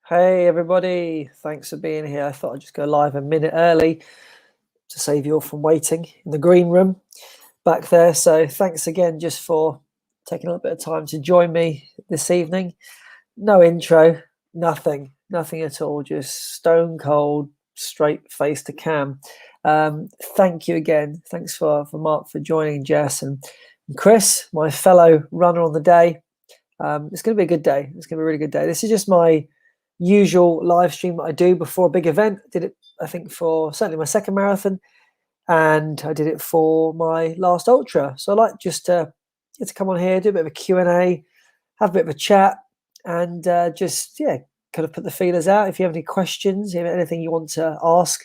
Hey everybody, thanks for being here. I thought I'd just go live a minute early to save you all from waiting in the green room back there. So thanks again just for taking a little bit of time to join me this evening. No intro, nothing at all, just stone cold, straight face to cam. Thank you again. Thanks for Mark for joining, Jess and Chris, my fellow runner on the day. It's going to be a good day. It's going to be a really good day. This is just my usual live stream that I do before a big event. I did it, I think, for certainly my second marathon, and I did it for my last ultra. So I like just to get to come on here, do a bit of a Q&A, have a bit of a chat, and just kind of put the feelers out. If you have any questions, if you have anything you want to ask,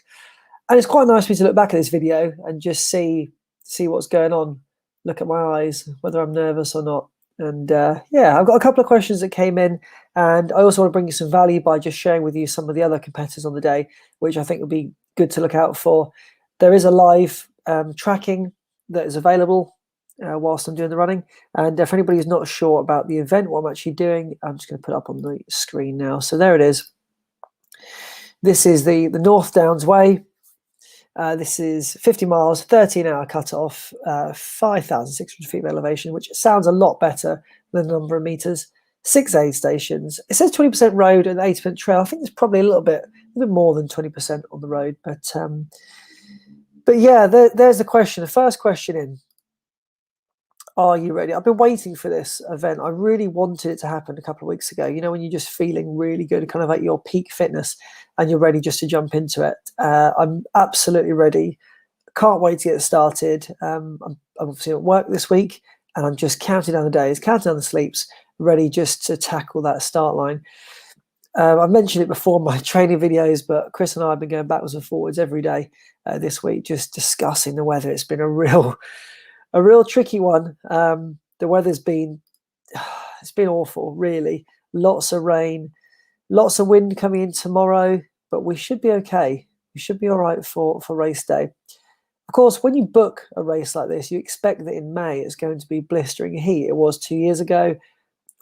and it's quite nice for me to look back at this video and just see what's going on, look at my eyes, whether I'm nervous or not. And I've got a couple of questions that came in, and I also want to bring you some value by just sharing with you some of the other competitors on the day, which I think would be good to look out for. There is a live tracking that is available whilst I'm doing the running. And if anybody is not sure about the event, what I'm actually doing, I'm just going to put it up on the screen now. So there it is. This is the North Downs Way. This is 50 miles, 13-hour cut-off, 5,600 feet of elevation, which sounds a lot better than the number of meters. 6 aid stations. It says 20% road and 80% trail. I think there's probably a little bit more than 20% on the road. But yeah, there's the question. The first question in. Are you ready? I've been waiting for this event. I really wanted it to happen a couple of weeks ago. You know, when you're just feeling really good, kind of at your peak fitness, and you're ready just to jump into it. I'm absolutely ready. Can't wait to get started. I'm obviously at work this week, and I'm just counting down the days, counting down the sleeps, ready just to tackle that start line. I've mentioned it before in my training videos, but Chris and I have been going backwards and forwards every day this week, just discussing the weather. It's been a real tricky one. The weather's been, it's been awful, really. Lots of rain, lots of wind coming in tomorrow, but we should be okay. We should be all right for race day. Of course, when you book a race like this, you expect that in May it's going to be blistering heat. It was 2 years ago.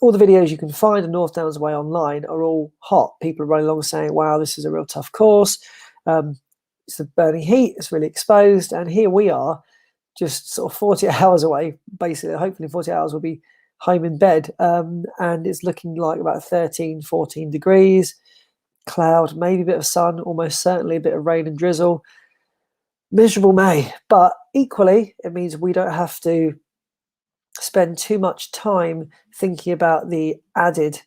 All the videos you can find on North Downs Way online are all hot. People are running along saying, wow, this is a real tough course. It's the burning heat. It's really exposed. And here we are, just sort of 40 hours away, basically. Hopefully 40 hours will be home in bed. And it's looking like about 13, 14 degrees. Cloud, maybe a bit of sun, almost certainly a bit of rain and drizzle. Miserable May. But equally, it means we don't have to spend too much time thinking about the added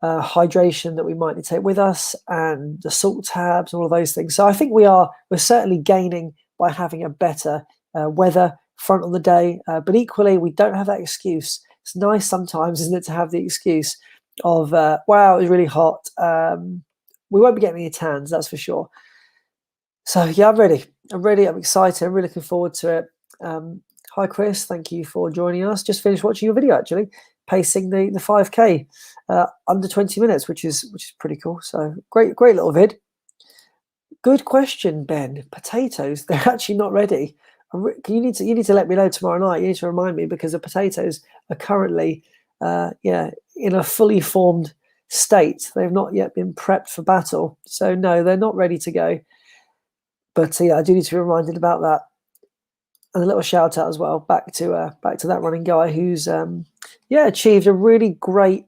hydration that we might need to take with us and the salt tabs, all of those things. So I think we're certainly gaining by having a better weather front on the day, but equally we don't have that excuse. It's nice sometimes, isn't it, to have the excuse of wow, it was really hot. We won't be getting any tans, that's for sure. So yeah, I'm ready. I'm excited. I'm really looking forward to it. Hi Chris, thank you for joining us. Just finished watching your video, actually, pacing the 5K under 20 minutes, which is pretty cool. So great little vid. Good question, Ben. Potatoes, they're actually not ready. You need to let me know tomorrow night. You need to remind me, because the potatoes are currently in a fully formed state. They've not yet been prepped for battle. So no, they're not ready to go. But I do need to be reminded about that. And a little shout out as well back to that running guy who's achieved a really great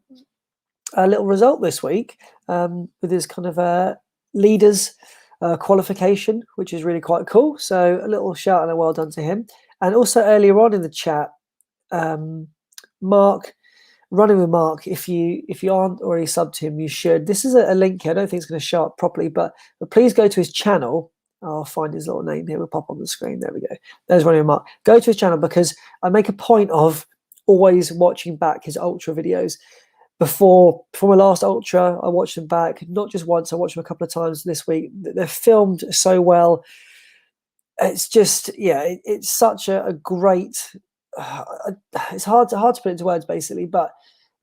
little result this week with his kind of leaders qualification, which is really quite cool. So a little shout and a well done to him. And also earlier on in the chat, Mark, running with Mark, if you aren't already subbed to him, you should. This is a link here. I don't think it's going to show up properly, but please go to his channel. I'll find his little name here. We'll pop on the screen. There we go. There's running with Mark. Go to his channel, because I make a point of always watching back his ultra videos. For my last ultra, I watched them back, not just once, I watched them a couple of times this week. They're filmed so well. It's just, it's such a great, it's hard to put into words, basically, but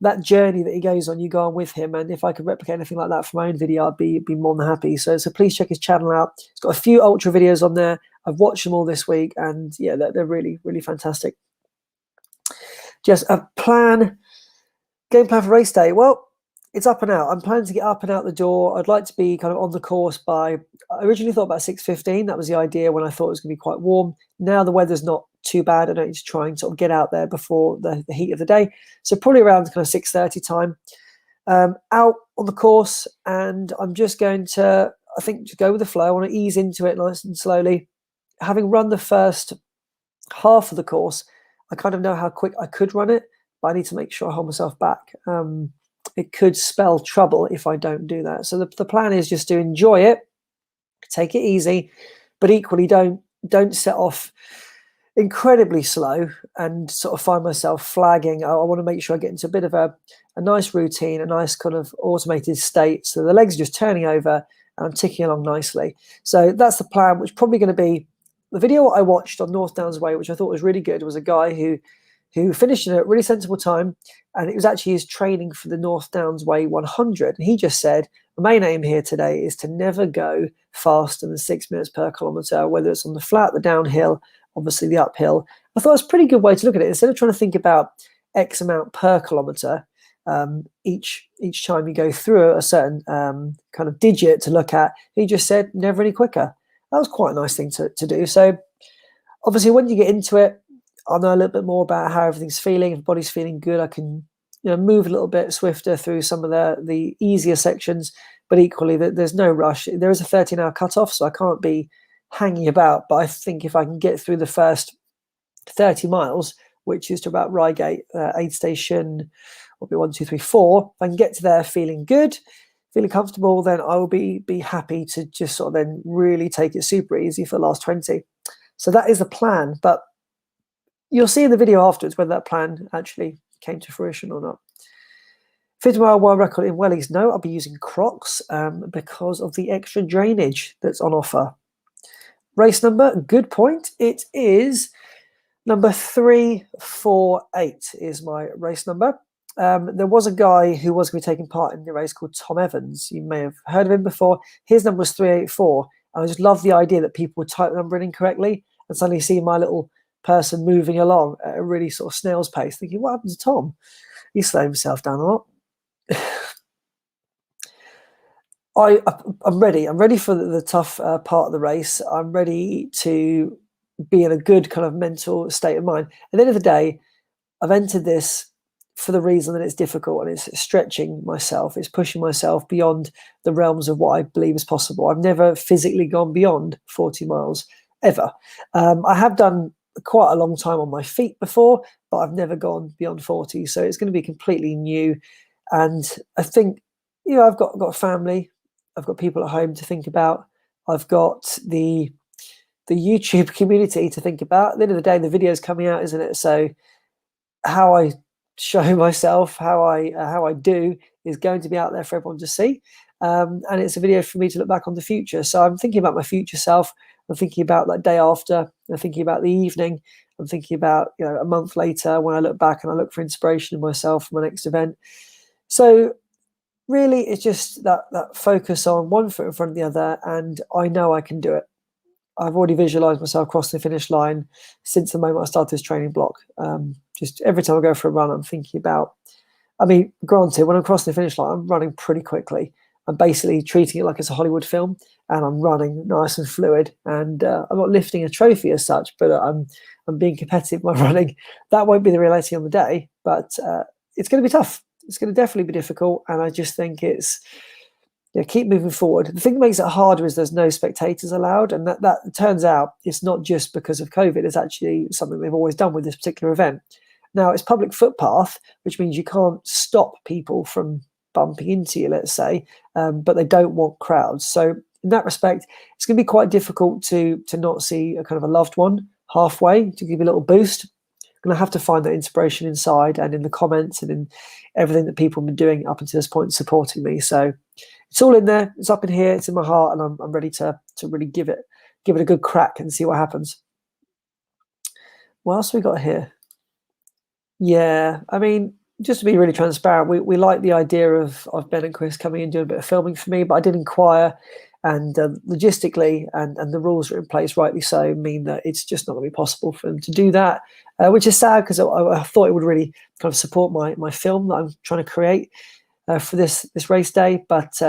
that journey that he goes on, you go on with him. And if I could replicate anything like that for my own video, I'd be more than happy. So please check his channel out. He's got a few ultra videos on there. I've watched them all this week, and yeah, they're really, really fantastic. Just a game plan for race day. Well, it's up and out. I'm planning to get up and out the door. I'd like to be kind of on the course by, I originally thought about 6:15. That was the idea when I thought it was going to be quite warm. Now the weather's not too bad. I don't need to try and sort of get out there before the heat of the day. So probably around kind of 6:30 time, out on the course. And I'm just going to, I think, just go with the flow. I want to ease into it nice and slowly. Having run the first half of the course, I kind of know how quick I could run it, but I need to make sure I hold myself back. It could spell trouble if I don't do that. So the plan is just to enjoy it, take it easy, but equally don't set off incredibly slow and sort of find myself flagging. I want to make sure I get into a bit of a nice routine, a nice kind of automated state. So the legs are just turning over and I'm ticking along nicely. So that's the plan, which is probably going to be the video I watched on North Downs Way, which I thought was really good, was a guy who finished in a really sensible time, and it was actually his training for the North Downs Way 100. And he just said, the main aim here today is to never go faster than 6 minutes per kilometre, whether it's on the flat, the downhill, obviously the uphill. I thought it was a pretty good way to look at it. Instead of trying to think about X amount per kilometre, each time you go through a certain kind of digit to look at, he just said, never any quicker. That was quite a nice thing to do. So obviously when you get into it, I'll know a little bit more about how everything's feeling. If the body's feeling good, I can move a little bit swifter through some of the easier sections, but equally there's no rush. There is a 13-hour cutoff, so I can't be hanging about. But I think if I can get through the first 30 miles, which is to about Reigate, aid station, will be 1, 2, 3, 4, if I can get to there feeling good, feeling comfortable, then I will be happy to just sort of then really take it super easy for the last 20. So that is the plan, but you'll see in the video afterwards whether that plan actually came to fruition or not. 50-mile world record in wellies. No, I'll be using Crocs because of the extra drainage that's on offer. Race number, good point. It is number 348 is my race number. There was a guy who was going to be taking part in the race called Tom Evans. You may have heard of him before. His number was 384. And I just love the idea that people would type the number in incorrectly and suddenly see my little person moving along at a really sort of snail's pace, thinking, what happened to Tom? He slowed himself down a lot. I'm ready. I'm ready for the tough part of the race. I'm ready to be in a good kind of mental state of mind. At the end of the day, I've entered this for the reason that it's difficult and it's stretching myself. It's pushing myself beyond the realms of what I believe is possible. I've never physically gone beyond 40 miles ever. I have done quite a long time on my feet before, but I've never gone beyond 40. So it's going to be completely new. And I think, I've got a family. I've got people at home to think about. I've got the YouTube community to think about. At the end of the day, the video's coming out, isn't it? So how I show myself, how I do, is going to be out there for everyone to see. And it's a video for me to look back on the future. So I'm thinking about my future self. I'm thinking about that day after. I'm thinking about the evening. I'm thinking about a month later when I look back and I look for inspiration in myself for my next event. So really, it's just that focus on one foot in front of the other, and I know I can do it. I've already visualized myself crossing the finish line since the moment I started this training block. Just every time I go for a run, I'm thinking about, granted, when I'm crossing the finish line, I'm running pretty quickly. I'm basically treating it like it's a Hollywood film, and I'm running nice and fluid. And I'm not lifting a trophy as such, but I'm being competitive in my running. That won't be the reality on the day, but it's going to be tough. It's going to definitely be difficult, and I just think it's keep moving forward. The thing that makes it harder is there's no spectators allowed, and that turns out it's not just because of COVID. It's actually something they've always done with this particular event. Now, it's public footpath, which means you can't stop people from bumping into you, let's say, but they don't want crowds. So in that respect, it's going to be quite difficult to not see a kind of a loved one halfway to give you a little boost. I'm going to have to find that inspiration inside and in the comments and in everything that people have been doing up until this point supporting me. So it's all in there. It's up in here. It's in my heart, and I'm ready to really give it a good crack and see what happens. What else have we got here? Yeah, just to be really transparent, we like the idea of Ben and Chris coming and doing a bit of filming for me, but I did inquire, and logistically and the rules are in place, rightly so, mean that it's just not going to be possible for them to do that, which is sad because I thought it would really kind of support my film that I'm trying to create. for this race day. But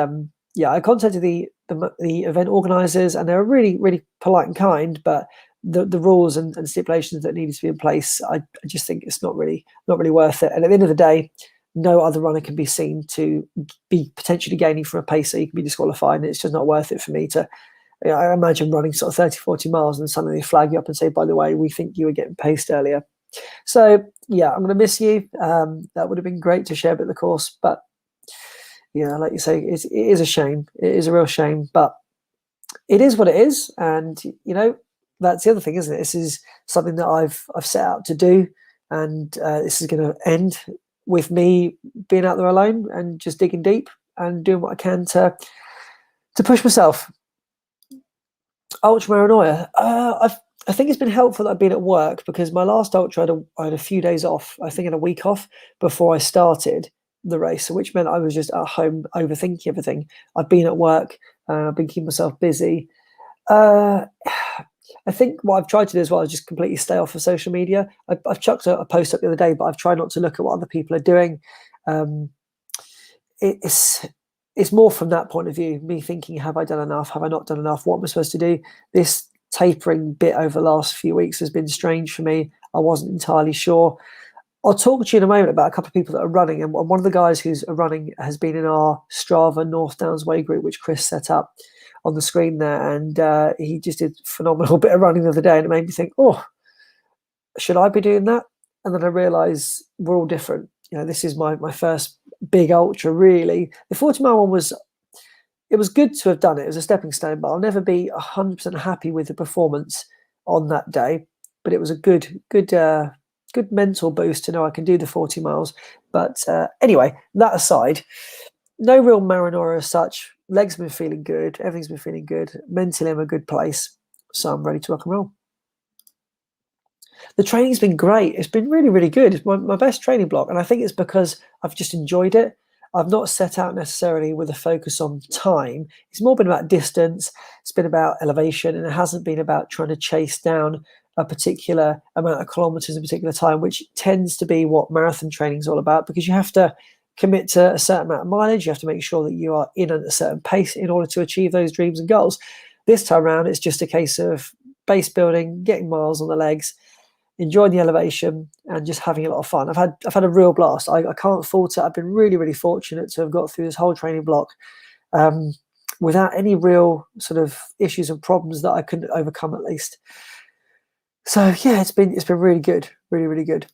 yeah, I contacted the event organisers, and they were really, really polite and kind. But the rules and stipulations that needed to be in place, I just think it's not really worth it. And at the end of the day, no other runner can be seen to be potentially gaining from a pacer. You can be disqualified, and it's just not worth it for me to. I imagine running sort of 30, 40 miles and suddenly they flag you up and say, by the way, we think you were getting paced earlier. So yeah, I'm going to miss you. That would have been great to share a bit of the course, but yeah, like you say, it is a shame. It is a real shame, but it is what it is. And that's the other thing, isn't it? This is something that I've set out to do, and this is going to end with me being out there alone and just digging deep and doing what I can to push myself. Ultra Maranoia. I think it's been helpful that I've been at work, because my last ultra I had a few days off. I think I had a week off before I started the race, which meant I was just at home overthinking everything. I've been at work and I've been keeping myself busy. I think what I've tried to do as well is just completely stay off of social media. I've chucked a post up the other day, but I've tried not to look at what other people are doing. It's more from that point of view, me thinking, have I done enough? Have I not done enough? What am I supposed to do? This tapering bit over the last few weeks has been strange for me. I wasn't entirely sure. I'll talk to you in a moment about a couple of people that are running, and one of the guys who's running has been in our Strava North Downs Way group, which Chris set up on the screen there, and he just did a phenomenal bit of running the other day, and it made me think, oh, should I be doing that? And then I realised we're all different. This is my first big ultra, really. The 40-mile one was good to have done it. It was a stepping stone, but I'll never be 100% happy with the performance on that day. But it was a good mental boost to know I can do the 40 miles. But anyway, that aside, no real Maranora as such. Legs have been feeling good. Everything's been feeling good. Mentally, I'm in a good place. So I'm ready to rock and roll. The training's been great. It's been really, really good. It's my best training block. And I think it's because I've just enjoyed it. I've not set out necessarily with a focus on time. It's more been about distance. It's been about elevation, and it hasn't been about trying to chase down a particular amount of kilometers in a particular time, which tends to be what marathon training is all about, because you have to commit to a certain amount of mileage. You have to make sure that you are in at a certain pace in order to achieve those dreams and goals. This time around, it's just a case of base building, getting miles on the legs, enjoying the elevation, and just having a lot of fun. I've had a real blast. I can't fault it. I've been really, really fortunate to have got through this whole training block without any real sort of issues and problems that I couldn't overcome, at least. So yeah, it's been really good, really, really good.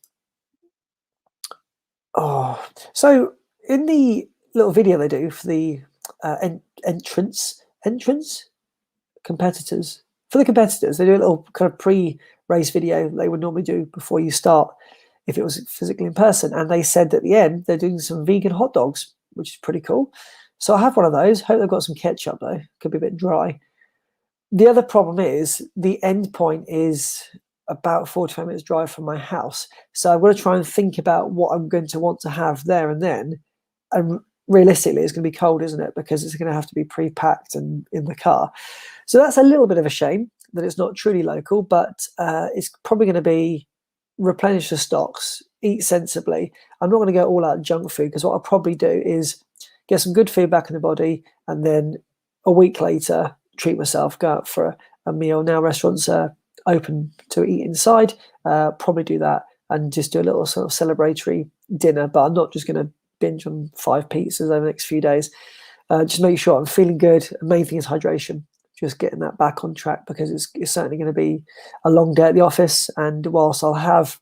Oh, so in the little video they do for the entrance competitors, for the competitors, they do a little kind of pre-race video they would normally do before you start if it was physically in person. And they said at the end they're doing some vegan hot dogs, which is pretty cool. So I have one of those. Hope they've got some ketchup though. Could be a bit dry. The other problem is the end point is about 45 minutes drive from my house. So I'm going to try and think about what I'm going to want to have there and then. And realistically, it's going to be cold, isn't it? Because it's going to have to be pre-packed and in the car. So that's a little bit of a shame that it's not truly local, but it's probably going to be replenish the stocks, eat sensibly. I'm not going to go all out junk food, because what I'll probably do is get some good food back in the body, and then a week later, treat myself, go out for a meal. Now restaurants are open to eat inside, probably do that and just do a little sort of celebratory dinner, but I'm not just going to binge on 5 pizzas over the next few days. Just make sure I'm feeling good. The main thing is hydration, just getting that back on track, because it's certainly going to be a long day at the office, and whilst I'll have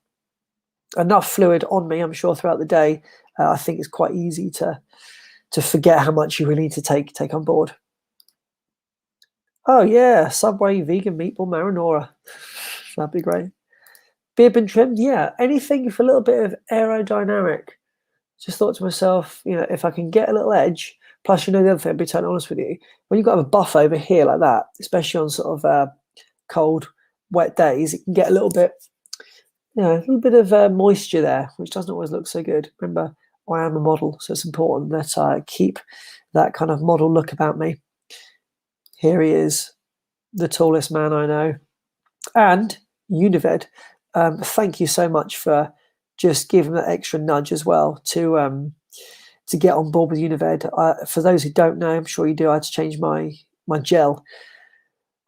enough fluid on me, I'm sure throughout the day, I think it's quite easy to forget how much you really need to take on board. Oh yeah, Subway vegan meatball marinara. That'd be great. Beard been trimmed? Yeah, anything for a little bit of aerodynamic. Just thought to myself, if I can get a little edge, plus, the other thing, I'll be totally honest with you, when you've got a buff over here like that, especially on sort of cold, wet days, it can get a little bit, a little bit of moisture there, which doesn't always look so good. Remember, I am a model, so it's important that I keep that kind of model look about me. Here he is, the tallest man I know. And Unived, thank you so much for just giving that extra nudge as well to to get on board with Unived. For those who don't know, I'm sure you do, I had to change my gel.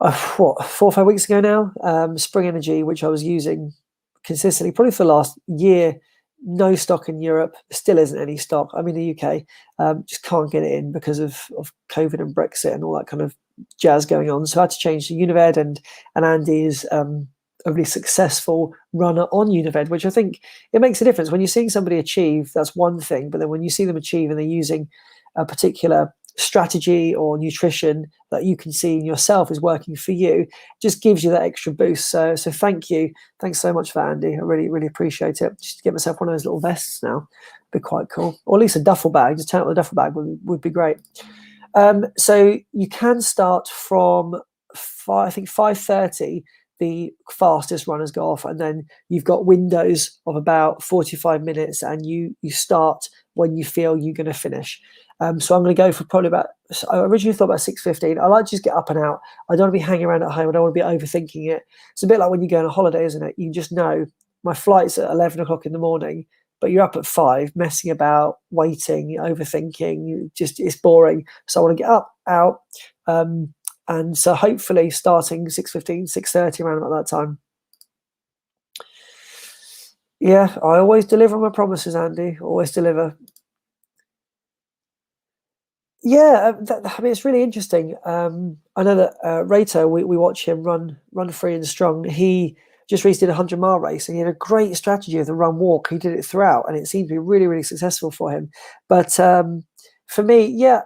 4 or 5 weeks ago now. Spring Energy, which I was using consistently, probably for the last year. No stock in Europe. Still isn't any stock. I'm in the UK. Just can't get it in because of COVID and Brexit and all that kind of jazz going on. So I had to change to Unived, and Andy is a really successful runner on Unived, which I think it makes a difference. When you're seeing somebody achieve, that's one thing. But then when you see them achieve and they're using a particular strategy or nutrition that you can see in yourself is working for you, just gives you that extra boost. So thank you. Thanks so much for that, Andy. I really, really appreciate it. Just to get myself one of those little vests now, be quite cool. Or at least a duffel bag. Just turn up the duffel bag would be great. So you can start from 5:30. The fastest runners go off, and then you've got windows of about 45 minutes, and you start when you feel you're going to finish. So I'm going to go for probably I originally thought about 6:15. I like to just get up and out. I don't want to be hanging around at home. I don't want to be overthinking it. It's a bit like when you go on a holiday, isn't it? You just know my flight's at 11 o'clock in the morning, but you're up at 5, messing about, waiting, overthinking. It's boring. So I want to get up, out. And so hopefully starting 6:15, 6:30, around about that time. Yeah, I always deliver on my promises, Andy. Always deliver. Yeah, I mean, it's really interesting. I know that Rato, we watch him run free and strong. He just recently did a 100-mile race, and he had a great strategy of the run walk. He did it throughout, and it seemed to be really, really successful for him. But for me, yeah,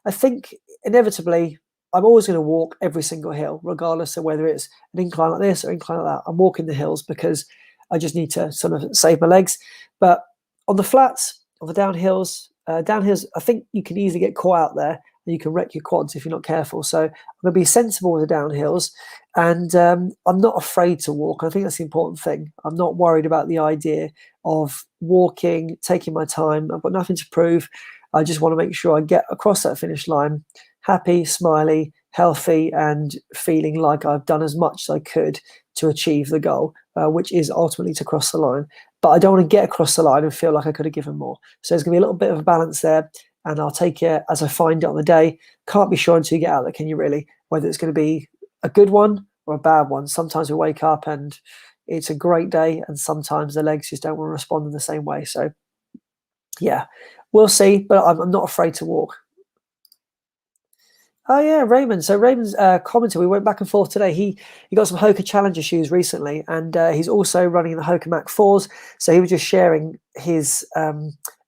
I think inevitably I'm always going to walk every single hill, regardless of whether it's an incline like this or incline like that. I'm walking the hills because I just need to sort of save my legs. But on the flats, on the downhills, I think you can easily get caught out there, and you can wreck your quads if you're not careful. So I'm going to be sensible with the downhills, and I'm not afraid to walk. I think that's the important thing. I'm not worried about the idea of walking, taking my time. I've got nothing to prove. I just want to make sure I get across that finish line happy, smiley, healthy, and feeling like I've done as much as I could to achieve the goal, which is ultimately to cross the line. But I don't want to get across the line and feel like I could have given more. So there's going to be a little bit of a balance there, and I'll take it as I find it on the day. Can't be sure until you get out there, can you really? Whether it's going to be a good one or a bad one. Sometimes we wake up and it's a great day, and sometimes the legs just don't want to respond in the same way. So yeah, we'll see, but I'm not afraid to walk. Oh yeah, Raymond. So Raymond's commented. We went back and forth today. He got some Hoka Challenger shoes recently, and he's also running the Hoka Mach 4s. So he was just sharing his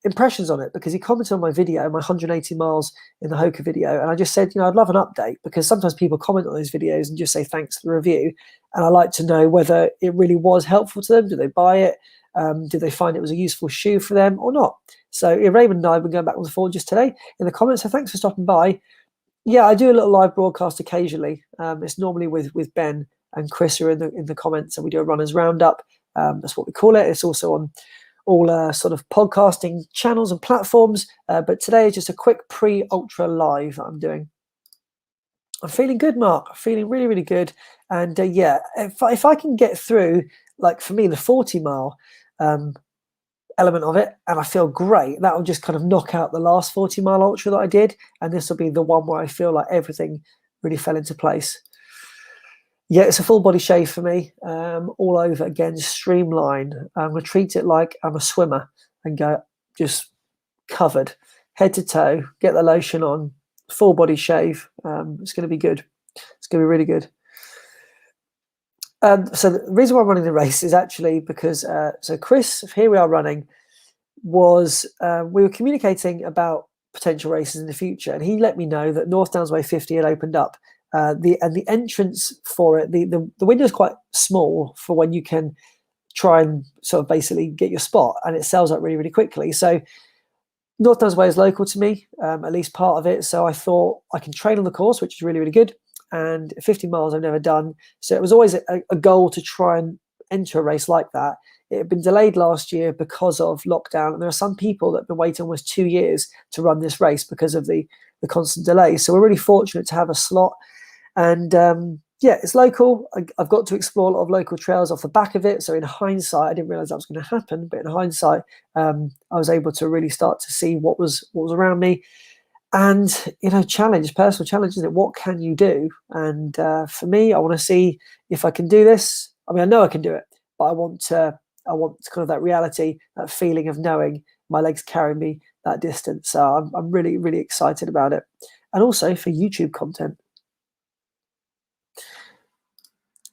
impressions on it, because he commented on my video, my 180 miles in the Hoka video, and I just said, I'd love an update, because sometimes people comment on those videos and just say thanks for the review, and I like to know whether it really was helpful to them. Did they buy it? Did they find it was a useful shoe for them or not? So Raymond and I have been going back and forth just today in the comments. So thanks for stopping by. Yeah, I do a little live broadcast occasionally. It's normally with Ben and Chris are in the comments, and we do a runners roundup. That's what we call it. It's also on all sort of podcasting channels and platforms. But today is just a quick pre-ultra live that I'm doing. I'm feeling good, Mark. I'm feeling really, really good. And yeah, if I can get through, like for me, the 40-mile element of it, and I feel great, that will just kind of knock out the last 40-mile ultra that I did, and this will be the one where I feel like everything really fell into place. Yeah, it's a full body shave for me, all over again, streamlined. I'm going to treat it like I'm a swimmer and go just covered head to toe, get the lotion on, full body shave. It's going to be good. It's going to be really good. So the reason why I'm running the race is actually because so Chris, here we are running, was we were communicating about potential races in the future, and he let me know that North Downs Way 50 had opened up. The entrance for it, the window is quite small for when you can try and sort of basically get your spot, and it sells out really, really quickly. So North Downs Way is local to me, at least part of it. So I thought I can train on the course, which is really, really good. And 50 miles I've never done. So it was always a goal to try and enter a race like that. It had been delayed last year because of lockdown. And there are some people that have been waiting almost 2 years to run this race because of the constant delay. So we're really fortunate to have a slot. And yeah, it's local. I've got to explore a lot of local trails off the back of it. So in hindsight, I didn't realize that was going to happen. But in hindsight, I was able to really start to see what was around me. And, personal challenge, isn't it? What can you do? And for me, I want to see if I can do this. I mean, I know I can do it, but I want kind of that reality, that feeling of knowing my legs carry me that distance. So I'm really, really excited about it. And also for YouTube content.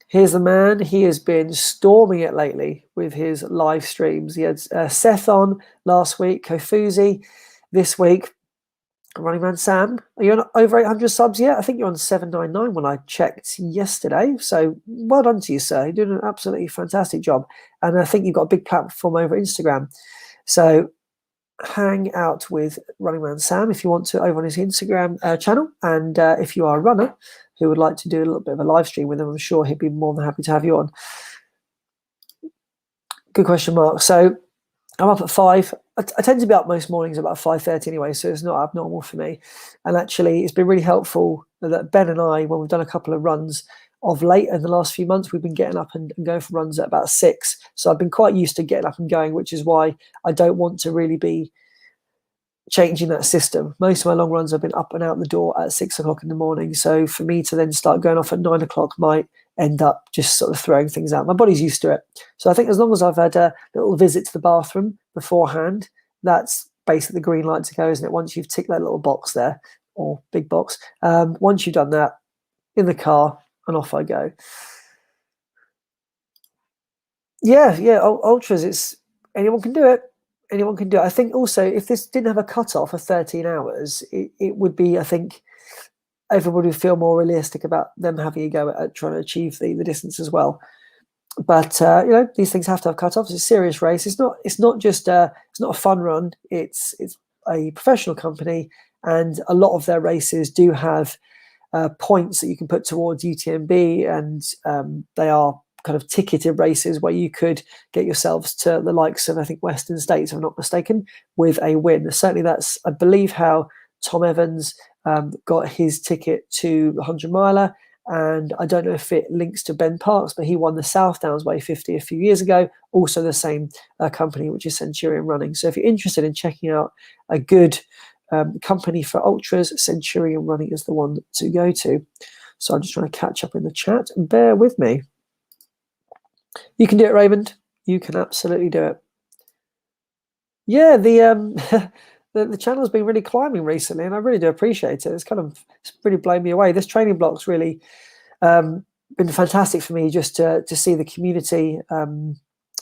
Here's the man. He has been storming it lately with his live streams. He had Seth on last week, Kofuzi this week. Running Man Sam, are you on over 800 subs yet? I think you're on 799 when I checked yesterday. So well done to you, sir. You're doing an absolutely fantastic job. And I think you've got a big platform over Instagram. So hang out with Running Man Sam if you want to over on his Instagram channel. And if you are a runner who would like to do a little bit of a live stream with him, I'm sure he'd be more than happy to have you on. Good question, Mark. So I'm up at 5. I tend to be up most mornings about 5:30 anyway, so it's not abnormal for me. And actually, it's been really helpful that Ben and I, when we've done a couple of runs of late in the last few months, we've been getting up and going for runs at about 6. So I've been quite used to getting up and going, which is why I don't want to really be changing that system. Most of my long runs have been up and out the door at 6 o'clock in the morning. So for me to then start going off at 9 o'clock might end up just sort of throwing things out. My body's used to it. So I think as long as I've had a little visit to the bathroom beforehand, that's basically the green light to go, isn't it? Once you've ticked that little box there, or big box, once you've done that, in the car, and off I go. Yeah, ultras, anyone can do it. Anyone can do it. I think also if this didn't have a cutoff of 13 hours, it would be, I think, everybody would feel more realistic about them having a go at trying to achieve the distance as well. But these things have to have cutoffs. It's a serious race. It's not just it's not a fun run. It's a professional company, and a lot of their races do have points that you can put towards UTMB, and they are kind of ticketed races where you could get yourselves to the likes of, I think, Western States, if I'm not mistaken, with a win. Certainly that's, I believe, how Tom Evans got his ticket to the 100 miler. And I don't know if it links to Ben Parks, but he won the South Downs Way 50 a few years ago. Also the same company, which is Centurion Running. So if you're interested in checking out a good company for ultras, Centurion Running is the one to go to. So I'm just trying to catch up in the chat. Bear with me. You can do it, Raymond. You can absolutely do it. Yeah, the channel's been really climbing recently, and I really do appreciate it. It's really blown me away. This training block's really been fantastic for me, just to see the community. And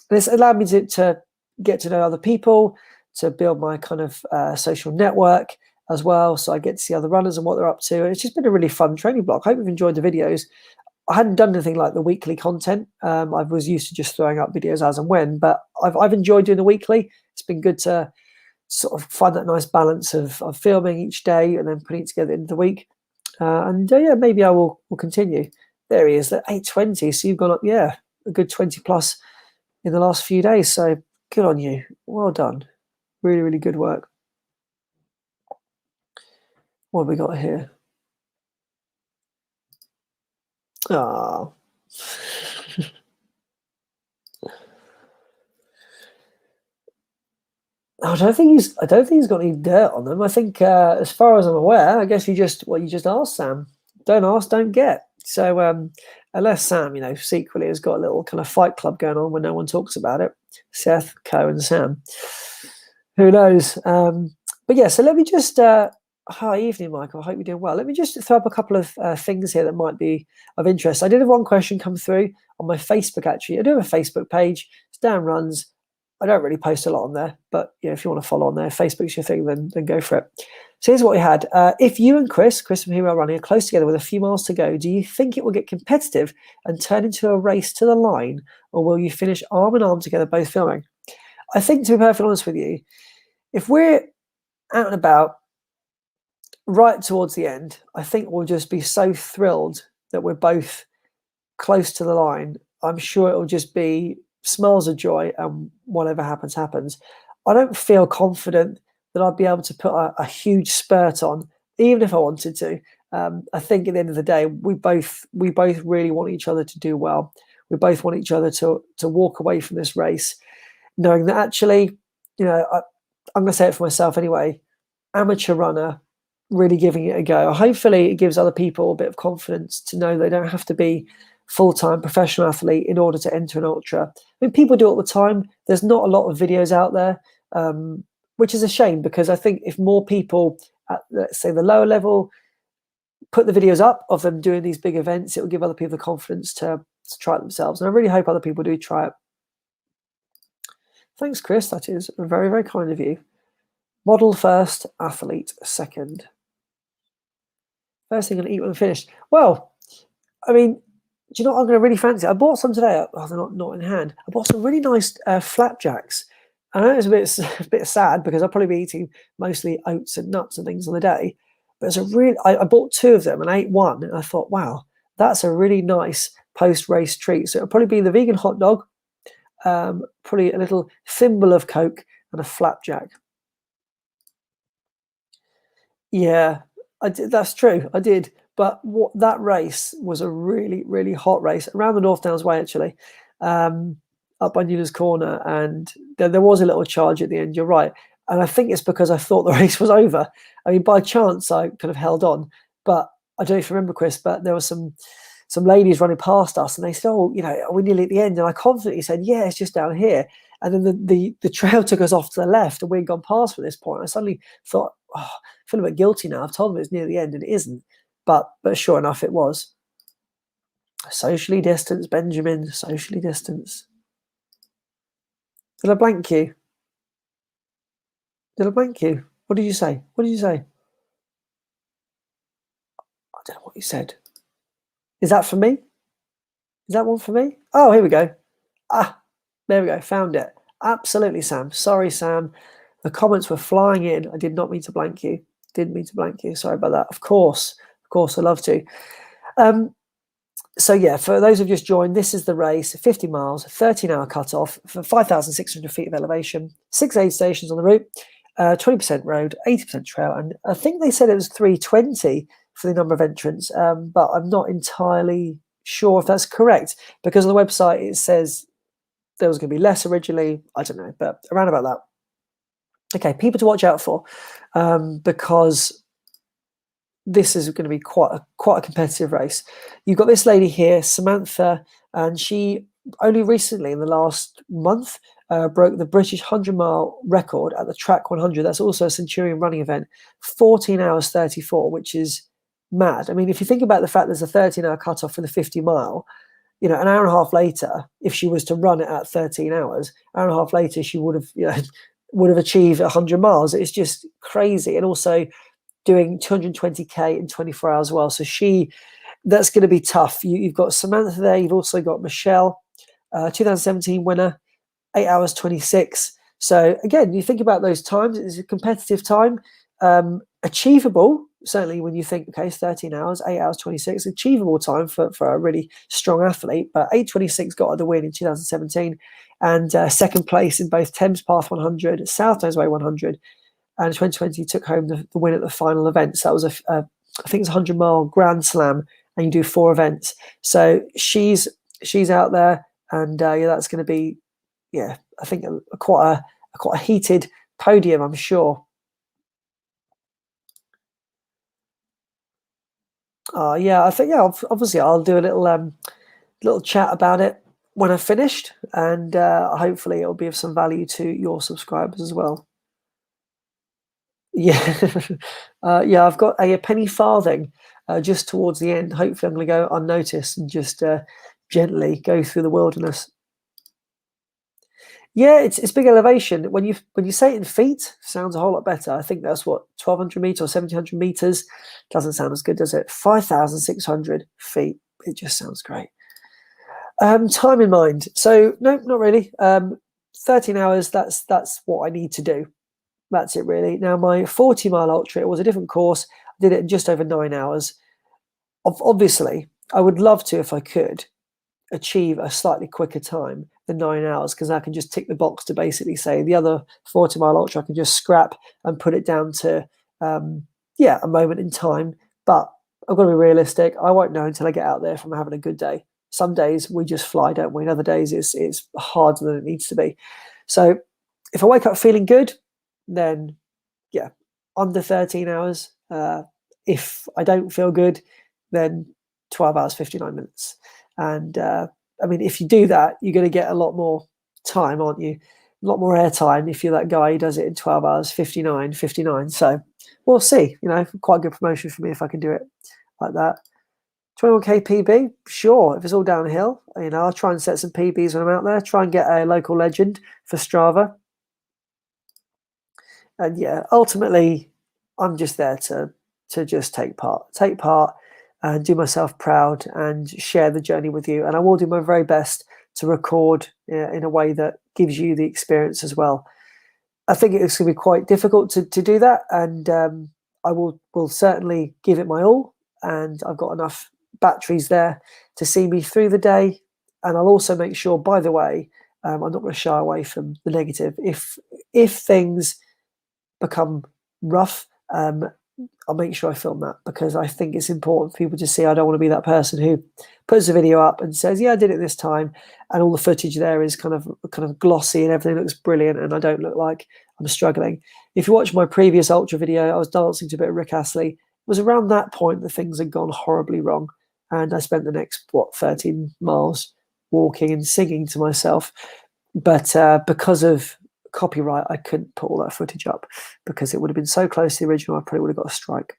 it's allowed me to get to know other people, to build my kind of social network as well. So I get to see other runners and what they're up to. And it's just been a really fun training block. I hope you've enjoyed the videos. I hadn't done anything like the weekly content. I was used to just throwing up videos as and when, but I've enjoyed doing the weekly. It's been good to sort of find that nice balance of filming each day and then putting it together in the week. Yeah, maybe I will continue. There he is, at 8:20. So you've gone up, yeah, a good 20 plus in the last few days. So good on you. Well done. Really, really good work. What have we got here? Ah. I don't think he's got any dirt on them. I think, as far as I'm aware, I guess you just asked, Sam. Don't ask, don't get. So unless Sam, secretly has got a little kind of fight club going on where no one talks about it. Seth, Co, and Sam. Who knows? But yeah, so let me just. Hi, evening, Michael. I hope you're doing well. Let me just throw up a couple of things here that might be of interest. I did have one question come through on my Facebook, actually. I do have a Facebook page. It's Dan Runs. I don't really post a lot on there, but if you want to follow on there, Facebook's your thing, then go for it. So here's what we had. If you and Chris from Hero Running, are close together with a few miles to go, do you think it will get competitive and turn into a race to the line, or will you finish arm in arm together, both filming? I think, to be perfectly honest with you, if we're out and about right towards the end, I think we'll just be so thrilled that we're both close to the line. I'm sure it'll just be smiles of joy, and whatever happens. I don't feel confident that I'd be able to put a huge spurt on, even if I wanted to. I think at the end of the day, we both really want each other to do well. We both want each other to walk away from this race, knowing that actually, I'm going to say it for myself anyway, amateur runner, really giving it a go. Hopefully it gives other people a bit of confidence to know they don't have to be full-time professional athlete in order to enter an ultra. I mean, people do it all the time. There's not a lot of videos out there, which is a shame, because I think if more people at, let's say, the lower level put the videos up of them doing these big events, it will give other people the confidence to try it themselves. And I really hope other people do try it. Thanks, Chris. That is very, very kind of you. Model first, athlete second. First thing I'm going to eat when I'm finished. Well, I mean, do you know what I'm going to really fancy? I bought some today. Oh, they're not in hand. I bought some really nice flapjacks. I know it's a bit sad because I'll probably be eating mostly oats and nuts and things on the day. But it's a really, I bought 2 of them and I ate one. And I thought, wow, that's a really nice post-race treat. So it'll probably be the vegan hot dog, probably a little thimble of Coke and a flapjack. Yeah, I did. That's true. I did. But that race was a really, really hot race around the North Downs Way, actually, up by Newlands Corner. And there was a little charge at the end. You're right. And I think it's because I thought the race was over. I mean, by chance, I kind of held on. But I don't know if you remember, Chris, but there were some ladies running past us and they said, oh, are we nearly at the end? And I confidently said, yeah, it's just down here. And then the trail took us off to the left and we'd gone past at this point. I suddenly thought, oh, I feel a bit guilty now. I've told them it's near the end and it isn't. But sure enough, it was. Socially distanced, Benjamin, socially distanced. Did I blank you? Did I blank you? What did you say? What did you say? I don't know what you said. Is that for me? Is that one for me? Oh, here we go. Ah, there we go. Found it. Absolutely, Sam. Sorry, Sam. The comments were flying in. I did not mean to blank you. Didn't mean to blank you. Sorry about that. Of course, I'd love to. So yeah, for those who've just joined, this is the race, 50 miles, 13-hour cutoff for 5,600 feet of elevation, 6 aid stations on the route, 20% road, 80% trail. And I think they said it was 320 for the number of entrants, but I'm not entirely sure if that's correct, because on the website it says there was going to be less originally. I don't know, but around about that. Okay, people to watch out for, because this is going to be quite a competitive race. You've got this lady here, Samantha, and she only recently, in the last month, broke the British 100-mile record at the Track 100. That's also a Centurion running event, 14 hours 34, which is mad. I mean, if you think about the fact there's a 13-hour cutoff for the 50-mile, an hour and a half later, if she was to run it at 13 hours, an hour and a half later, she would have achieved 100 miles. It's just crazy. And also doing 220k in 24 hours as well. So that's going to be tough. You've got Samantha there. You've also got Michelle, 2017 winner, 8 hours 26. So again, you think about those times. It's a competitive time, achievable. Certainly when you think, okay, it's 13 hours, 8 hours 26, achievable time for a really strong athlete. But 8:26 got her the win in 2017, and second place in both Thames Path 100, South Downs Way 100. And 2020 took home the win at the final event. So that was I think it's a 100-mile Grand Slam, and you do 4 events. So she's out there, and that's going to be, I think quite a heated podium, I'm sure. I think obviously I'll do a little chat about it when I've finished, and hopefully it'll be of some value to your subscribers as well. Yeah, I've got a penny farthing just towards the end. Hopefully, I'm going to go unnoticed and just gently go through the wilderness. Yeah, it's big elevation. When you say it in feet, sounds a whole lot better. I think that's what 1,200 meters or 1,700 meters. Doesn't sound as good, does it? 5,600 feet. It just sounds great. Time in mind. So no, not really. 13 hours. That's what I need to do. That's it, really. Now, my 40-mile ultra, it was a different course. I did it in just over 9 hours. Obviously, I would love to, if I could, achieve a slightly quicker time than 9 hours, because I can just tick the box to basically say the other 40-mile ultra I can just scrap and put it down to, a moment in time. But I've got to be realistic. I won't know until I get out there if I'm having a good day. Some days we just fly, don't we? And other days it's harder than it needs to be. So if I wake up feeling good, then yeah, under 13 hours. If I don't feel good, then 12 hours, 59 minutes. And I mean, if you do that, you're going to get a lot more time, aren't you? A lot more airtime if you're that guy who does it in 12 hours, 59. So we'll see. Quite a good promotion for me if I can do it like that. 21k PB, sure. If it's all downhill, I'll try and set some PBs when I'm out there. Try and get a local legend for Strava. And yeah, ultimately, I'm just there to just take part and do myself proud and share the journey with you. And I will do my very best to record in a way that gives you the experience as well. I think it's going to be quite difficult to do that, and I will certainly give it my all. And I've got enough batteries there to see me through the day. And I'll also make sure, by the way, I'm not going to shy away from the negative. If things become rough, I'll make sure I film that, because I think it's important for people to see. I don't want to be that person who puts a video up and says, yeah, I did it this time, and all the footage there is kind of glossy and everything looks brilliant and I don't look like I'm struggling. If you watch my previous ultra video, I was dancing to a bit of Rick Astley. It was around that point that things had gone horribly wrong, and I spent the next 13 miles walking and singing to myself. But because of copyright, I couldn't put all that footage up because it would have been so close to the original. I probably would have got a strike.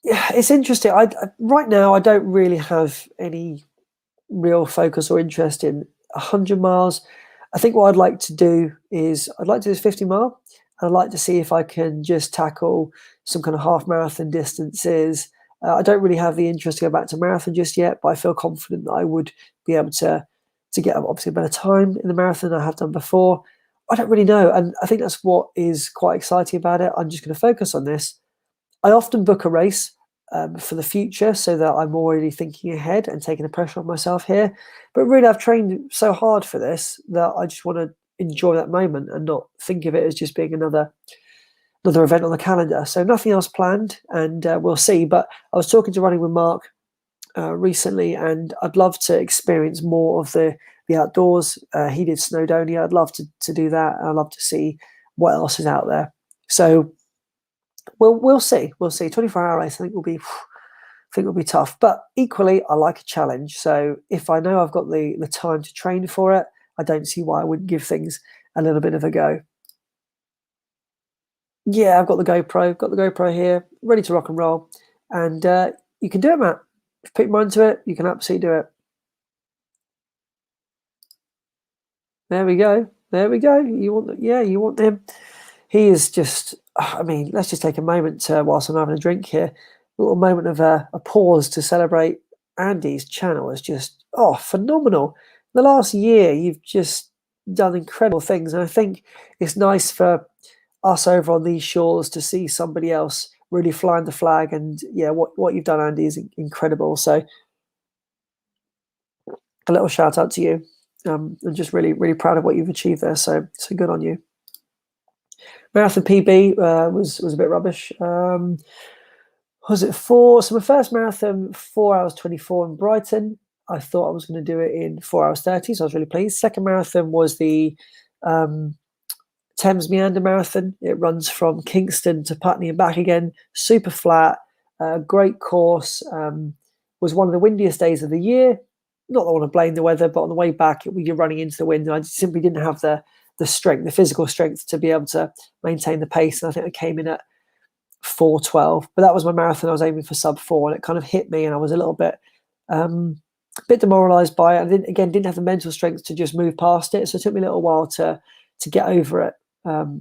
Yeah, it's interesting. Right now I don't really have any real focus or interest in 100 miles. I think what I'd like to do is 50 mile. I'd like to see if I can just tackle some kind of half marathon distances. I don't really have the interest to go back to marathon just yet, but I feel confident that I would be able to get obviously a better time in the marathon than I have done before. I don't really know. And I think that's what is quite exciting about it. I'm just going to focus on this. I often book a race for the future so that I'm already thinking ahead and taking the pressure off myself here. But really, I've trained so hard for this that I just want to enjoy that moment and not think of it as just being another event on the calendar. So nothing else planned, and we'll see. But I was talking to Running with Mark recently, and I'd love to experience more of the outdoors. He did Snowdonia. I'd love to do that. I'd love to see what else is out there. So we'll see. 24-hour race, I think will be tough. But equally, I like a challenge. So if I know I've got the time to train for it, I don't see why I wouldn't give things a little bit of a go. Yeah, I've got the GoPro here, ready to rock and roll. And you can do it, Matt. If you put your mind to it, you can absolutely do it. There we go. You want him. He is just, I mean, let's just take a moment whilst I'm having a drink here, a little moment of a pause to celebrate. Andy's channel is just, phenomenal. The last year, you've just done incredible things. And I think it's nice for us over on these shores to see somebody else really flying the flag. And yeah, what you've done, Andy, is incredible. So a little shout out to you. I'm just really, really proud of what you've achieved there. So good on you. Marathon PB was a bit rubbish. Was it 4? So my first marathon, 4 hours 24 in Brighton. I thought I was going to do it in 4 hours 30, so I was really pleased. Second marathon was the Thames Meander Marathon. It runs from Kingston to Putney and back again. Super flat, great course. Was one of the windiest days of the year. Not that I want to blame the weather, but on the way back, you're running into the wind. And I simply didn't have the strength, the physical strength to be able to maintain the pace. And I think I came in at 4:12. But that was my marathon. I was aiming for sub 4, and it kind of hit me, and I was a little bit demoralised by it. I didn't have the mental strength to just move past it. So it took me a little while to get over it,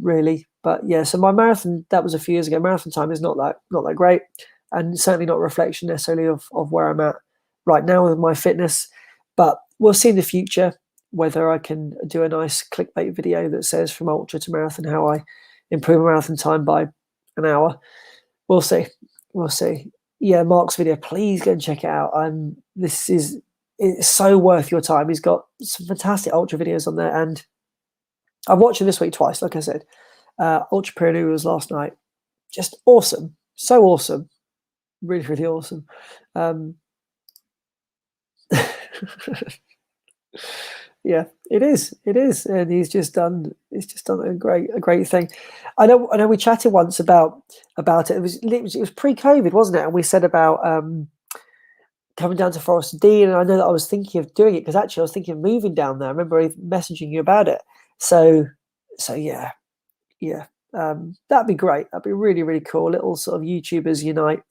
really. But yeah, so my marathon, that was a few years ago. Marathon time is not that great, and certainly not a reflection necessarily of where I'm at right now with my fitness. But we'll see in the future whether I can do a nice clickbait video that says from ultra to marathon how I improve a marathon time by an hour. We'll see. Yeah, Mark's video, please go and check it out. It's so worth your time. He's got some fantastic ultra videos on there, and I've watched him this week twice. Like I said, Ultra Pyrenees was last night. just awesome. So awesome. Really, really awesome. Yeah, it is. It is, and he's just done. He's just done a great thing. I know. We chatted once about it. It was pre-COVID, wasn't it? And we said about coming down to Forest Dean, and I know that I was thinking of doing it because actually I was thinking of moving down there. I remember messaging you about it. So yeah. That'd be great. That'd be really, really cool. Little sort of YouTubers unite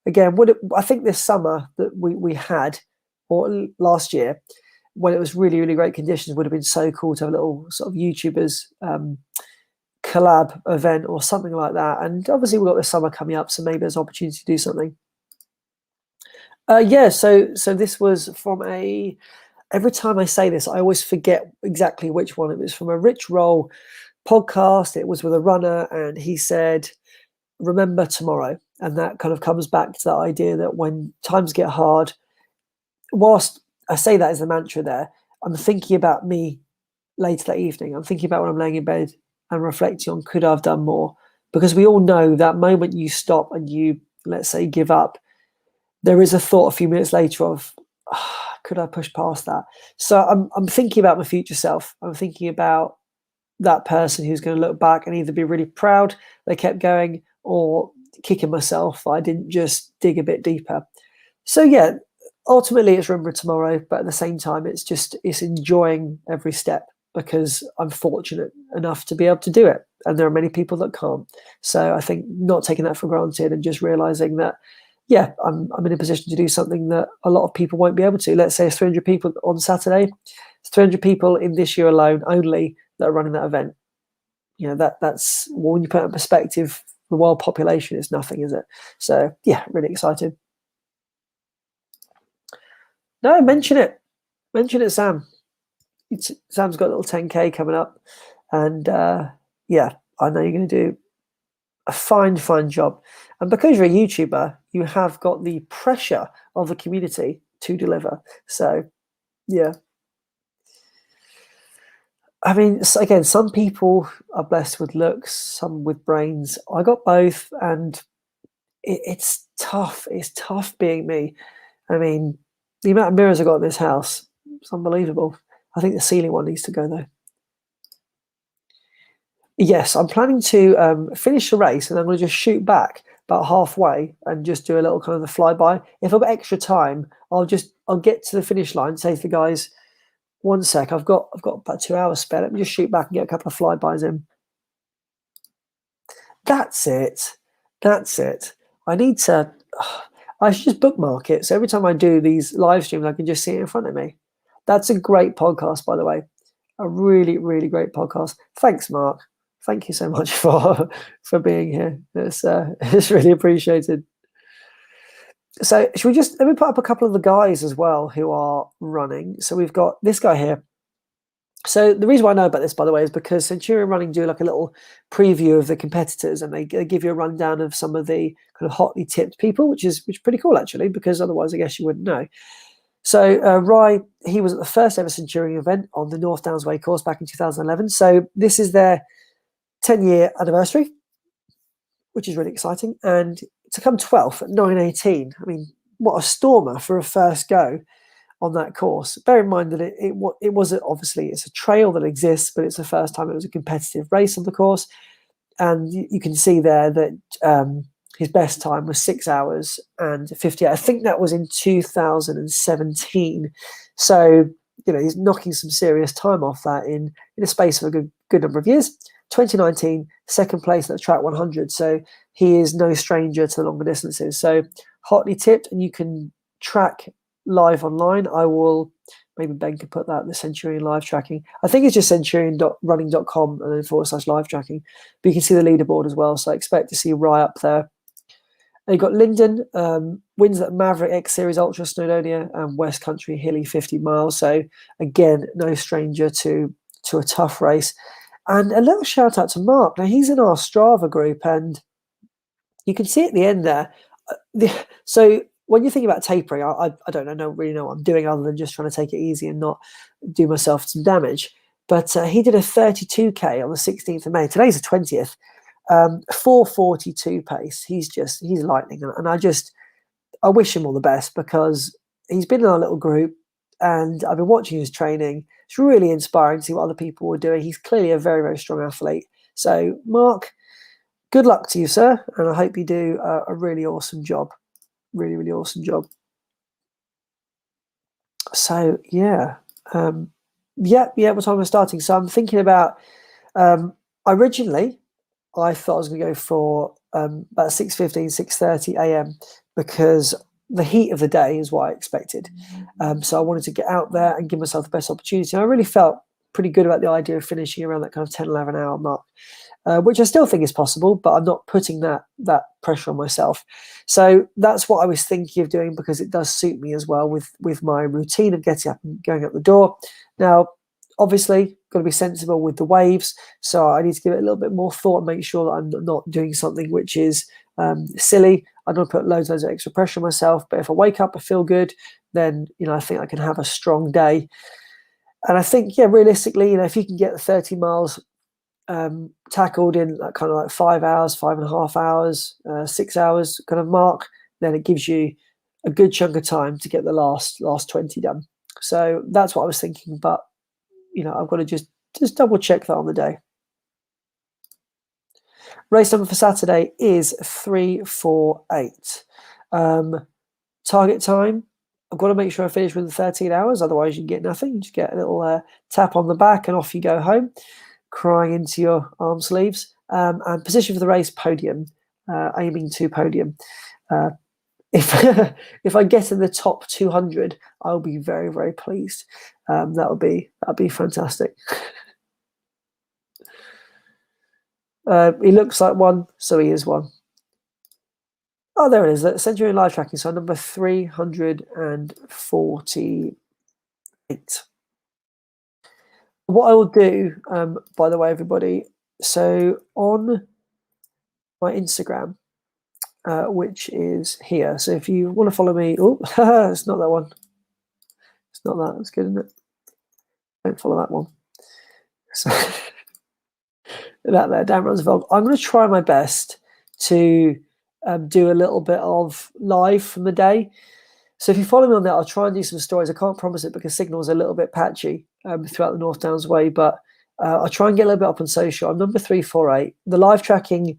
again. I think this summer that we had, or last year, when it was really, really great conditions, would have been so cool to have a little sort of YouTubers collab event or something like that. And obviously we've got the summer coming up, so maybe there's opportunity to do something. Yeah, so this was from every time I say this, I always forget exactly which one. It was from a Rich Roll podcast. It was with a runner, and he said, remember tomorrow. And that kind of comes back to that idea that when times get hard, whilst I say that as a mantra there, I'm thinking about me later that evening. I'm thinking about when I'm laying in bed and reflecting on, could I have done more? Because we all know that moment you stop and you, let's say, give up, there is a thought a few minutes later of, could I push past that? So I'm thinking about my future self. I'm thinking about that person who's going to look back and either be really proud they kept going, or kicking myself I didn't just dig a bit deeper. So yeah, ultimately it's remember tomorrow, but at the same time it's enjoying every step, because I'm fortunate enough to be able to do it, and there are many people that can't. So I think not taking that for granted and just realizing that, yeah, I'm in a position to do something that a lot of people won't be able to. Let's say it's 300 people on Saturday. It's 300 people in this year alone only that are running that event. You know, that's when you put it in perspective, the world population is nothing, is it? So yeah, really excited. No, mention it, Sam. Sam's got a little 10K coming up, and yeah, I know you're going to do a fine job. And because you're a YouTuber, you have got the pressure of the community to deliver. So yeah. I mean, again, some people are blessed with looks, some with brains. I got both, and it's tough. It's tough being me. I mean, the amount of mirrors I got in this house, it's unbelievable. I think the ceiling one needs to go though. Yes, I'm planning to finish the race, and I'm going to just shoot back about halfway and just do a little kind of the flyby. If I've got extra time, I'll get to the finish line, say to the guys, one sec, I've got about 2 hours spare. Let me just shoot back and get a couple of flybys in. That's it. I need to. I should just bookmark it, so every time I do these live streams, I can just see it in front of me. That's a great podcast, by the way. A really, really great podcast. Thanks, Mark. Thank you so much for being here. It's really appreciated. So should we let me put up a couple of the guys as well who are running. So we've got this guy here. So the reason why I know about this, by the way, is because Centurion Running do like a little preview of the competitors, and they give you a rundown of some of the kind of hotly tipped people, which is pretty cool actually, because otherwise I guess you wouldn't know. So Rye, he was at the first ever Centurion event on the North Downs Way course back in 2011. So this is their 10-year anniversary, which is really exciting. And to come 12th at 9:18, I mean, what a stormer for a first go on that course. Bear in mind that it was obviously, it's a trail that exists, but it's the first time it was a competitive race on the course. And you can see there that his best time was 6 hours and 58. I think that was in 2017. So, you know, he's knocking some serious time off that in a space of a good number of years. 2019, second place at the Track 100. So he is no stranger to the longer distances. So hotly tipped, and you can track live online. I will, maybe Ben could put that, the Centurion live tracking. I think it's just centurion.running.com and then /live tracking. But you can see the leaderboard as well. So I expect to see Rye up there. And you've got Lyndon, wins that Maverick X Series Ultra Snowdonia and West Country Hilly 50 miles. So again, no stranger to a tough race. And a little shout out to Mark. Now he's in our Strava group, and you can see at the end there. So when you think about tapering, I don't really know what I'm doing other than just trying to take it easy and not do myself some damage. But he did a 32K on the 16th of May. Today's the 20th. 4:42 pace. He's lightning, and I wish him all the best because he's been in our little group and I've been watching his training. It's really inspiring to see what other people are doing. He's clearly a very, very strong athlete. So, Mark, good luck to you, sir, and I hope you do a really awesome job. Really, really awesome job. So, yeah. What time we're starting? So I'm thinking about, originally, I thought I was going to go for about 6:15, 6:30 a.m. because the heat of the day is what I expected. So I wanted to get out there and give myself the best opportunity. And I really felt pretty good about the idea of finishing around that kind of 10, 11 hour mark, which I still think is possible, but I'm not putting that pressure on myself. So that's what I was thinking of doing because it does suit me as well with my routine of getting up and going out the door. Now, obviously, got to be sensible with the waves, so I need to give it a little bit more thought and make sure that I'm not doing something which is silly. I don't put loads of extra pressure on myself, but if I wake up, I feel good, then I think I can have a strong day. And I think, realistically, if you can get the 30 miles tackled in that kind of like 5 hours, 5.5 hours, 6 hours kind of mark, then it gives you a good chunk of time to get the last 20 done. So that's what I was thinking, but I've got to just double check that on the day. Race number for Saturday is 3:48. Target time, I've got to make sure I finish within 13 hours, otherwise you get nothing. You just get a little tap on the back and off you go home, crying into your arm sleeves. And position for the race, podium, aiming to podium. If I get in the top 200, I'll be very, very pleased. That'd be fantastic. He looks like one, so he is one. Oh, there it is. The Centurion live tracking. So number 348. What I will do, by the way, everybody. So on my Instagram, which is here. So if you want to follow me, it's not that one. It's not that. That's good, isn't it? Don't follow that one. So that there, Dan Runs Vlog. I'm going to try my best to do a little bit of live from the day. So if you follow me on that, I'll try and do some stories. I can't promise it because signal's a little bit patchy throughout the North Downs Way, but I'll try and get a little bit up on social. I'm number 348. The live tracking,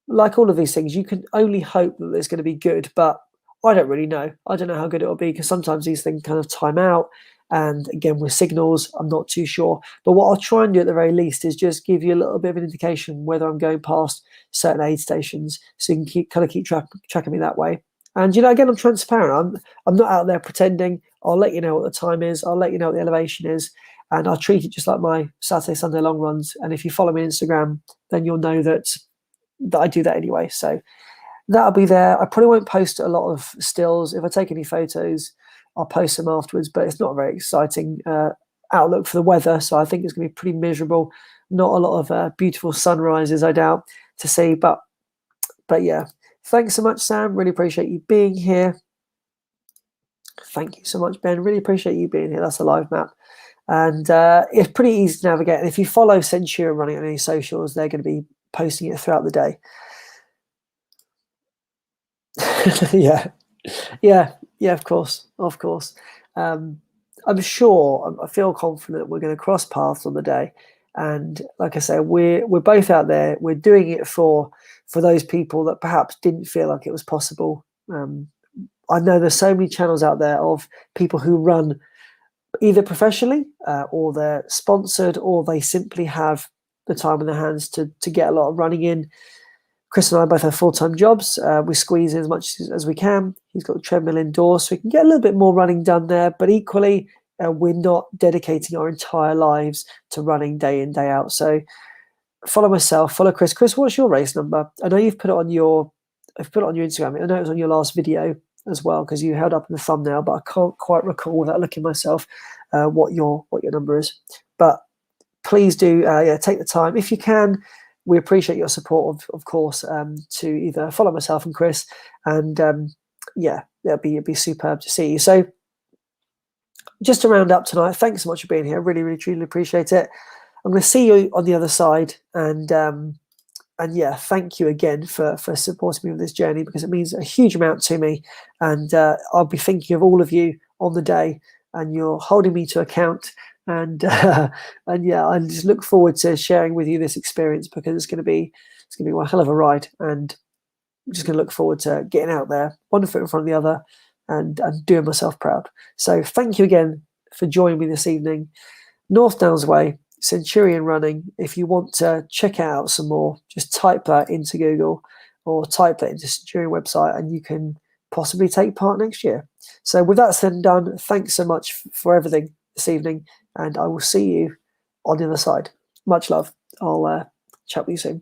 like all of these things, you can only hope that it's going to be good, but I don't really know. I don't know how good it will be because sometimes these things kind of time out. And again, with signals, I'm not too sure. But what I'll try and do at the very least is just give you a little bit of an indication whether I'm going past certain aid stations, so you can keep tracking me that way. And again, I'm transparent. I'm not out there pretending. I'll let you know what the time is. I'll let you know what the elevation is, and I'll treat it just like my Saturday, Sunday long runs. And if you follow me on Instagram, then you'll know that I do that anyway. So that'll be there. I probably won't post a lot of stills. If I take any photos, I'll post them afterwards, but it's not a very exciting outlook for the weather, so I think it's going to be pretty miserable. Not a lot of beautiful sunrises, I doubt, to see, but yeah. Thanks so much, Sam. Really appreciate you being here. Thank you so much, Ben. Really appreciate you being here. That's a live map. And it's pretty easy to navigate. And if you follow Centurion running on any socials, they're going to be posting it throughout the day. Yeah, of course. I'm sure, I feel confident we're going to cross paths on the day. And like I say, we're both out there. We're doing it for those people that perhaps didn't feel like it was possible. I know there's so many channels out there of people who run either professionally or they're sponsored or they simply have the time in their hands to get a lot of running in. Chris and I both have full-time jobs. We squeeze in as much as we can. He's got the treadmill indoors, so we can get a little bit more running done there. But equally, we're not dedicating our entire lives to running day in, day out. So follow myself, follow Chris. Chris, what's your race number? I know you've put it on your Instagram. I know it was on your last video as well because you held up in the thumbnail, but I can't quite recall without looking myself what your number is. But please do take the time if you can. We appreciate your support, of course, to either follow myself and Chris, and it'd be superb to see you. So, just to round up tonight, thanks so much for being here. I really, really, truly appreciate it. I'm going to see you on the other side, and yeah, thank you again for supporting me with this journey, because it means a huge amount to me. And I'll be thinking of all of you on the day, and you're holding me to account. And and yeah, I just look forward to sharing with you this experience, because it's going to be one hell of a ride. And I'm just going to look forward to getting out there, one foot in front of the other, and doing myself proud. So thank you again for joining me this evening. North Downs Way, Centurion running. If you want to check it out some more, just type that into Google or type that into Centurion website, and you can possibly take part next year. So with that said and done, thanks so much for everything this evening, and I will see you on the other side. Much love. I'll chat with you soon.